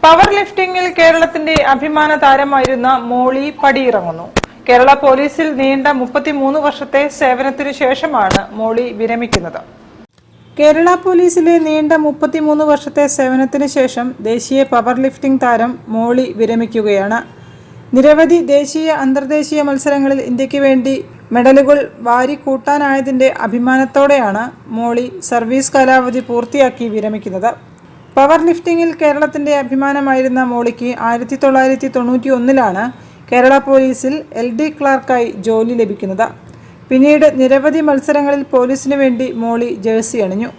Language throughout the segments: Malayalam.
പവർ ലിഫ്റ്റിംഗിൽ കേരളത്തിന്റെ അഭിമാന താരമായിരുന്ന മോളി പടിയിറങ്ങുന്നു. കേരള പോലീസിൽ നീണ്ട 33 വർഷത്തെ സേവനത്തിനു ശേഷമാണ് മോളി വിരമിക്കുന്നത്. കേരള പോലീസിലെ നീണ്ട 33 വർഷത്തെ സേവനത്തിന് ശേഷം ദേശീയ പവർ ലിഫ്റ്റിംഗ് താരം മോളി വിരമിക്കുകയാണ്. നിരവധി ദേശീയ അന്തർദേശീയ മത്സരങ്ങളിൽ ഇന്ത്യക്ക് വേണ്ടി മെഡലുകൾ വാരിക്കൂട്ടാനായതിന്റെ അഭിമാനത്തോടെയാണ് മോളി സർവീസ് കാലാവധി പൂർത്തിയാക്കി വിരമിക്കുന്നത്. പവർ ലിഫ്റ്റിംഗിൽ കേരളത്തിന്റെ അഭിമാനമായിരുന്ന മോളിക്ക് 1991 കേരള പോലീസിൽ LD ക്ലാർക്കായി ജോലി ലഭിക്കുന്നത്. പിന്നീട് നിരവധി മത്സരങ്ങളിൽ പോലീസിനു വേണ്ടി മോളി ജേഴ്സി അണിഞ്ഞു.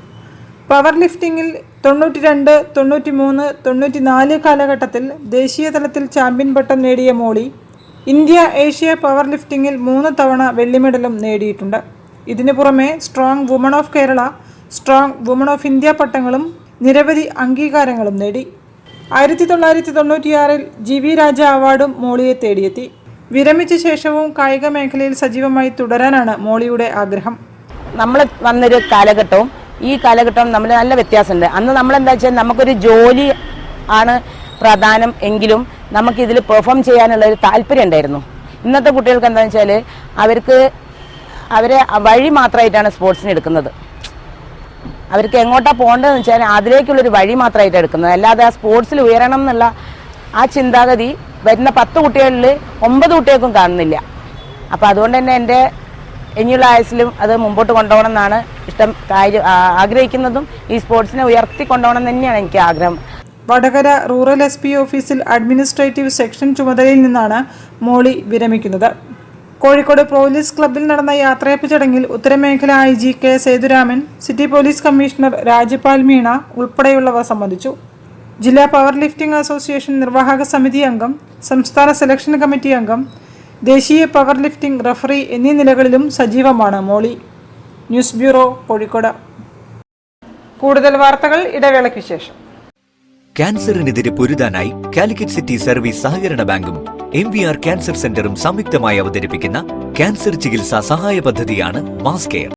പവർ ലിഫ്റ്റിംഗിൽ 92, 93, 94 കാലഘട്ടത്തിൽ ദേശീയ തലത്തിൽ ചാമ്പ്യൻ പട്ടം നേടിയ മോളി ഇന്ത്യ ഏഷ്യ പവർ ലിഫ്റ്റിംഗിൽ 3 തവണ വെള്ളി മെഡലും നേടിയിട്ടുണ്ട്. ഇതിനു പുറമെ strong woman of Kerala, strong woman of India പട്ടങ്ങളും നിരവധി അംഗീകാരങ്ങളും നേടി. 1996 GV രാജ അവാർഡും മോളിയെ തേടിയെത്തി. വിരമിച്ച ശേഷവും കായിക മേഖലയിൽ സജീവമായി തുടരാനാണ് മോളിയുടെ ആഗ്രഹം. നമ്മൾ വന്നൊരു കാലഘട്ടവും ഈ കാലഘട്ടവും നമ്മൾ നല്ല വ്യത്യാസമുണ്ട്. അന്ന് നമ്മളെന്താ വെച്ചാൽ നമുക്കൊരു ജോലി ആണ് പ്രധാനം എങ്കിലും നമുക്കിതിൽ പെർഫോം ചെയ്യാനുള്ളൊരു താല്പര്യം ഉണ്ടായിരുന്നു. ഇന്നത്തെ കുട്ടികൾക്ക് എന്താണെന്ന് വെച്ചാൽ അവരെ വഴി മാത്രമായിട്ടാണ് സ്പോർട്സിന് എടുക്കുന്നത്. അവർക്ക് എങ്ങോട്ടാണ് പോകേണ്ടതെന്ന് വെച്ചാൽ അതിലേക്കുള്ളൊരു വഴി മാത്രമായിട്ടാണ് എടുക്കുന്നത്. അല്ലാതെ ആ സ്പോർട്സിൽ ഉയരണം എന്നുള്ള ആ ചിന്താഗതി വരുന്ന 10 കുട്ടികളിൽ 9 കുട്ടികൾക്കും കാണുന്നില്ല. അപ്പോൾ അതുകൊണ്ട് തന്നെ എൻ്റെ ഇനിയുള്ള ആയുസ്സിലും അത് മുമ്പോട്ട് കൊണ്ടുപോകണം എന്നാണ് ആഗ്രഹിക്കുന്നതും ഈ സ്പോർട്സിനെ ഉയർത്തി കൊണ്ടുപോകണം തന്നെയാണ് എനിക്ക് ആഗ്രഹം. വടകര റൂറൽ SP ഓഫീസിൽ അഡ്മിനിസ്ട്രേറ്റീവ് സെക്ഷൻ ചുമതലയിൽ നിന്നാണ് മോളി വിരമിക്കുന്നത്. കോഴിക്കോട് പോലീസ് ക്ലബ്ബിൽ നടന്ന യാത്രയപ്പ് ചടങ്ങിൽ ഉത്തരമേഖല IG K Sethuraman, city police commissioner Rajpal Meena ഉൾപ്പെടെയുള്ളവർ സംബന്ധിച്ചു. ജില്ലാ പവർ ലിഫ്റ്റിംഗ് അസോസിയേഷൻ നിർവാഹക സമിതി അംഗം, സംസ്ഥാന സെലക്ഷൻ കമ്മിറ്റി അംഗം, ദേശീയ പവർ ലിഫ്റ്റിംഗ് റഫറി എന്നീ നിലകളിലും സജീവമാണ് മോളി. News bureau, Kozhikode. കൂടുതൽ വാർത്തകൾ ഇടവേളയ്ക്ക് ശേഷം. ക്യാൻസറിനെതിരെ പൊരുതാനായി കാലിക്കറ്റ് സിറ്റി സർവീസ് സഹകരണ ബാങ്കും MVR ക്യാൻസർ സെന്ററും സംയുക്തമായി അവതരിപ്പിക്കുന്ന ക്യാൻസർ ചികിത്സാ സഹായ പദ്ധതിയാണ് മാസ് കെയർ.